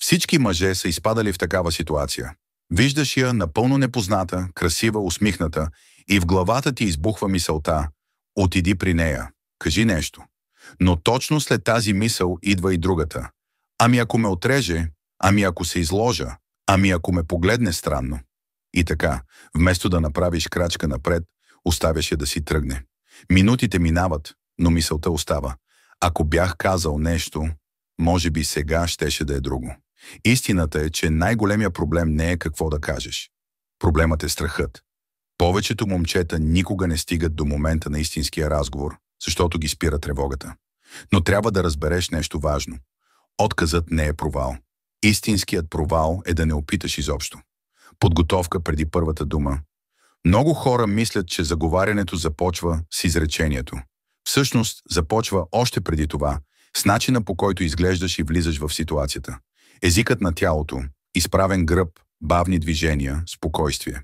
Всички мъже са изпадали в такава ситуация. Виждаш я напълно непозната, красива, усмихната и в главата ти избухва мисълта: отиди при нея, кажи нещо. Но точно след тази мисъл идва и другата. Ами ако ме отреже, ами ако се изложа, ами ако ме погледне странно. И така, вместо да направиш крачка напред, оставяш я да си тръгне. Минутите минават, но мисълта остава. Ако бях казал нещо, може би сега щеше да е друго. Истината е, че най-големия проблем не е какво да кажеш. Проблемът е страхът. Повечето момчета никога не стигат до момента на истинския разговор, защото ги спира тревогата. Но трябва да разбереш нещо важно. Отказът не е провал. Истинският провал е да не опиташ изобщо. Подготовка преди първата дума. Много хора мислят, че заговарянето започва с изречението. Всъщност започва още преди това, с начина по който изглеждаш и влизаш в ситуацията. Езикът на тялото, изправен гръб, бавни движения, спокойствие.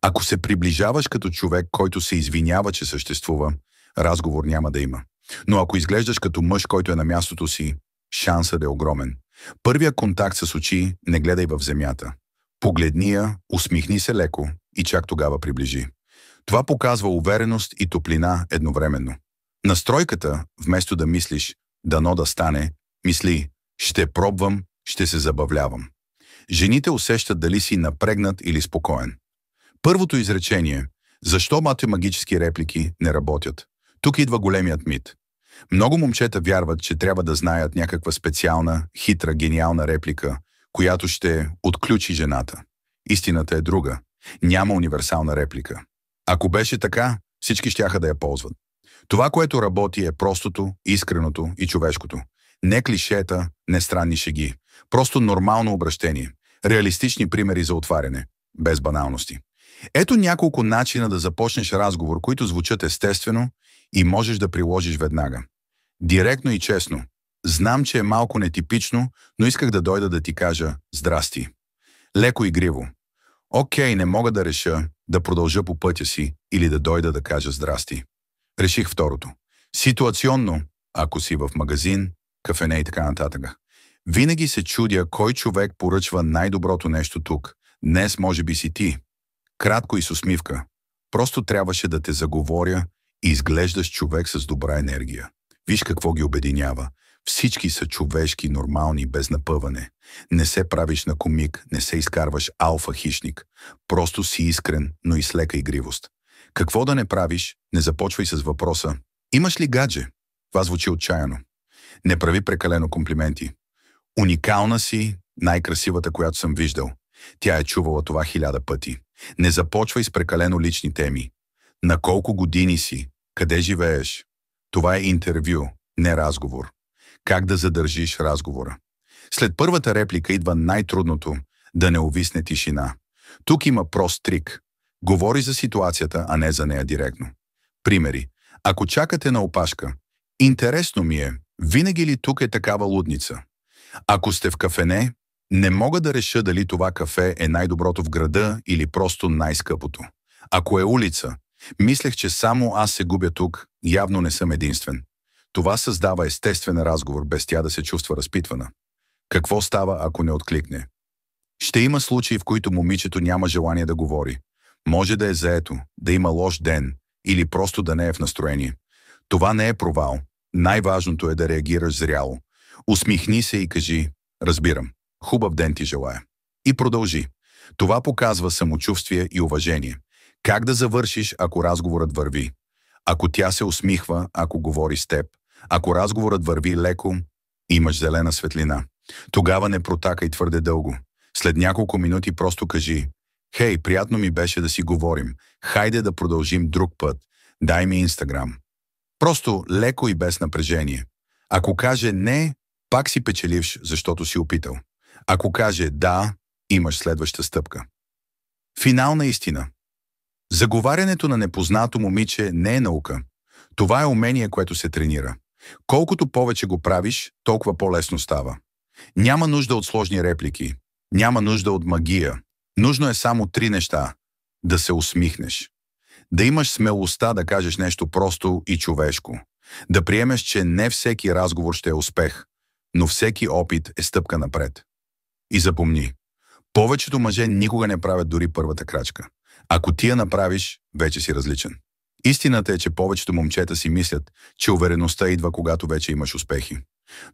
Ако се приближаваш като човек, който се извинява, че съществува, разговор няма да има. Но ако изглеждаш като мъж, който е на мястото си, шансът е огромен. Първия контакт с очи не гледай в земята. Погледни я, усмихни се леко и чак тогава приближи. Това показва увереност и топлина едновременно. Настройката, вместо да мислиш дано да стане, мисли: ще пробвам, ще се забавлявам. Жените усещат дали си напрегнат или спокоен. Първото изречение: защо математически реплики не работят? Тук идва големият мит. Много момчета вярват, че трябва да знаят някаква специална, хитра, гениална реплика, която ще отключи жената. Истината е друга. Няма универсална реплика. Ако беше така, всички щяха да я ползват. Това, което работи, е простото, искреното и човешкото. Не клишета, не странни шеги. Просто нормално обращение. Реалистични примери за отваряне. Без баналности. Ето няколко начина да започнеш разговор, които звучат естествено и можеш да приложиш веднага. Директно и честно. Знам, че е малко нетипично, но исках да дойда да ти кажа здрасти. Леко игриво. Окей, не мога да реша да продължа по пътя си или да дойда да кажа здрасти. Реших второто. Ситуационно, ако си в магазин, кафене и така нататък. Винаги се чудя кой човек поръчва най-доброто нещо тук. Днес може би си ти. Кратко и с усмивка. Просто трябваше да те заговоря и изглеждаш човек с добра енергия. Виж какво ги обединява. Всички са човешки, нормални, без напъване. Не се правиш на комик, не се изкарваш алфа хищник. Просто си искрен, но и с лека игривост. Какво да не правиш, не започвай с въпроса: имаш ли гадже? Това звучи отчаяно. Не прави прекалено комплименти. Уникална си, най-красивата, която съм виждал. Тя е чувала това 1000 пъти. Не започвай с прекалено лични теми. На колко години си? Къде живееш? Това е интервю, не разговор. Как да задържиш разговора? След първата реплика идва най-трудното – да не увисне тишина. Тук има прост трик. Говори за ситуацията, а не за нея директно. Примери. Ако чакате на опашка: интересно ми е, винаги ли тук е такава лудница? Ако сте в кафене, не мога да реша дали това кафе е най-доброто в града или просто най-скъпото. Ако е улица, мислех, че само аз се губя тук, явно не съм единствен. Това създава естествен разговор, без тя да се чувства разпитвана. Какво става, ако не откликне? Ще има случаи, в които момичето няма желание да говори. Може да е заето, да има лош ден или просто да не е в настроение. Това не е провал. Най-важното е да реагираш зряло. Усмихни се и кажи: разбирам, хубав ден ти желая. И продължи. Това показва самочувствие и уважение. Как да завършиш, ако разговорът върви? Ако тя се усмихва, ако говори с теб, ако разговорът върви леко, имаш зелена светлина. Тогава не протакай твърде дълго. След няколко минути просто кажи: хей, приятно ми беше да си говорим. Хайде да продължим друг път. Дай ми Инстаграм. Просто леко и без напрежение. Ако каже не, пак си печеливш, защото си опитал. Ако каже да, имаш следваща стъпка. Финална истина. Заговарянето на непознато момиче не е наука. Това е умение, което се тренира. Колкото повече го правиш, толкова по-лесно става. Няма нужда от сложни реплики. Няма нужда от магия. Нужно е само 3 неща. Да се усмихнеш. Да имаш смелостта да кажеш нещо просто и човешко. Да приемеш, че не всеки разговор ще е успех, но всеки опит е стъпка напред. И запомни, повечето мъже никога не правят дори първата крачка. Ако ти я направиш, вече си различен. Истината е, че повечето момчета си мислят, че увереността идва, когато вече имаш успехи.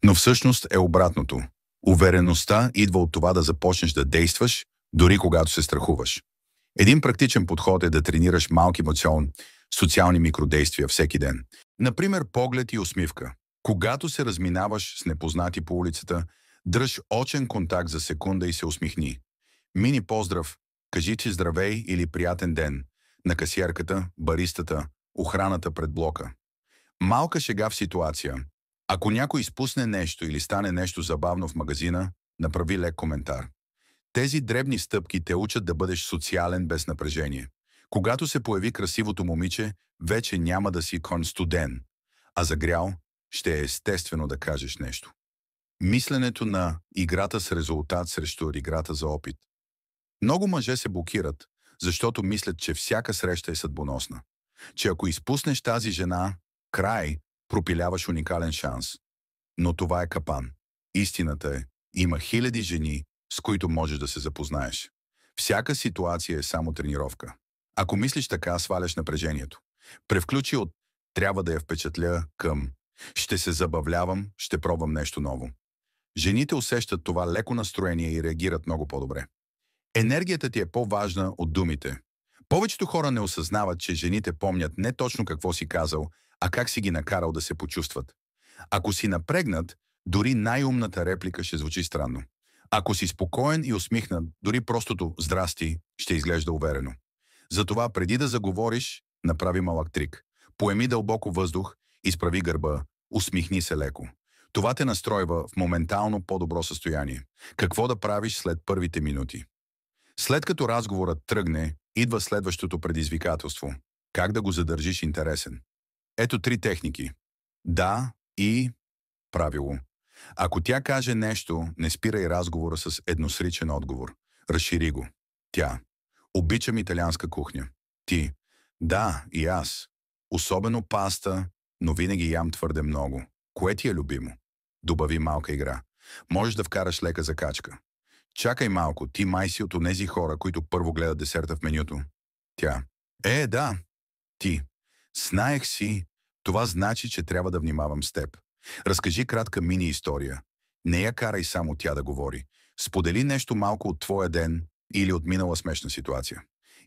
Но всъщност е обратното. Увереността идва от това да започнеш да действаш, дори когато се страхуваш. Един практичен подход е да тренираш малки социални микродействия всеки ден. Например, поглед и усмивка. Когато се разминаваш с непознати по улицата, дръж очен контакт за секунда и се усмихни. Мини поздрав, кажи ти здравей или приятен ден на касиерката, баристата, охраната пред блока. Малка шега в ситуация. Ако някой изпусне нещо или стане нещо забавно в магазина, направи лек коментар. Тези дребни стъпки те учат да бъдеш социален без напрежение. Когато се появи красивото момиче, вече няма да си студен, а загрял, ще е естествено да кажеш нещо. Мисленето на играта с резултат срещу играта за опит. Много мъже се блокират, защото мислят, че всяка среща е съдбоносна. Че ако изпуснеш тази жена, край, пропиляваш уникален шанс. Но това е капан. Истината е, има хиляди жени, с които можеш да се запознаеш. Всяка ситуация е само тренировка. Ако мислиш така, сваляш напрежението. Превключи от «трябва да я впечатля» към «ще се забавлявам, ще пробвам нещо ново». Жените усещат това леко настроение и реагират много по-добре. Енергията ти е по-важна от думите. Повечето хора не осъзнават, че жените помнят не точно какво си казал, а как си ги накарал да се почувстват. Ако си напрегнат, дори най-умната реплика ще звучи странно. Ако си спокоен и усмихнат, дори простото «здрасти» ще изглежда уверено. Затова преди да заговориш, направи малък трик. Поеми дълбоко въздух, изправи гърба, усмихни се леко. Това те настройва в моментално по-добро състояние. Какво да правиш след първите минути? След като разговорът тръгне, идва следващото предизвикателство. Как да го задържиш интересен? Ето 3 техники. Да и правило. Ако тя каже нещо, не спирай разговора с едносричен отговор. Разшири го. Тя. Обичам италианска кухня. Ти. Да, и аз. Особено паста, но винаги ям твърде много. Кое ти е любимо? Добави малка игра. Можеш да вкараш лека закачка. Чакай малко, ти май си от онези хора, които първо гледат десерта в менюто. Тя. Да. Ти. Знаех си. Това значи, че трябва да внимавам с теб. Разкажи кратка мини-история. Не я карай само тя да говори. Сподели нещо малко от твоя ден или от минала смешна ситуация.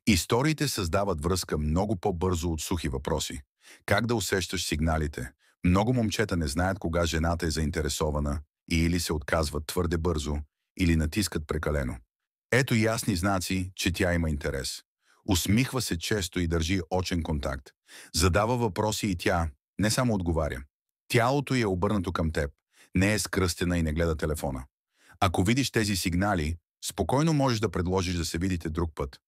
Историите създават връзка много по-бързо от сухи въпроси. Как да усещаш сигналите? Много момчета не знаят кога жената е заинтересована и или се отказват твърде бързо, или натискат прекалено. Ето ясни знаци, че тя има интерес. Усмихва се често и държи очен контакт. Задава въпроси и тя не само отговаря. Тялото й е обърнато към теб. Не е скръстена и не гледа телефона. Ако видиш тези сигнали, спокойно можеш да предложиш да се видите друг път.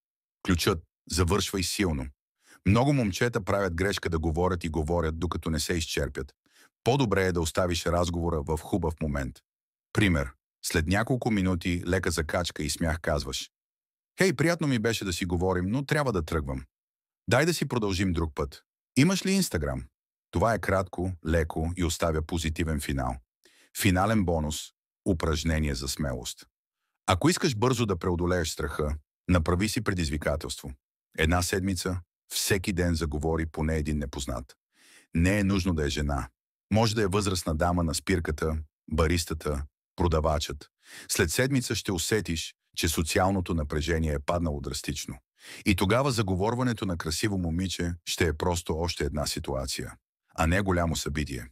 Ключът – завършвай силно. Много момчета правят грешка да говорят и говорят, докато не се изчерпят. По-добре е да оставиш разговора в хубав момент. Пример. След няколко минути лека закачка и смях казваш: «Хей, приятно ми беше да си говорим, но трябва да тръгвам. Дай да си продължим друг път. Имаш ли Инстаграм?» Това е кратко, леко и оставя позитивен финал. Финален бонус – упражнение за смелост. Ако искаш бързо да преодолееш страха, направи си предизвикателство. 1 седмица, всеки ден заговори поне един непознат. Не е нужно да е жена. Може да е възрастна дама на спирката, баристата, продавачът. След седмица ще усетиш, че социалното напрежение е паднало драстично. И тогава заговорването на красиво момиче ще е просто още една ситуация, а не голямо събитие.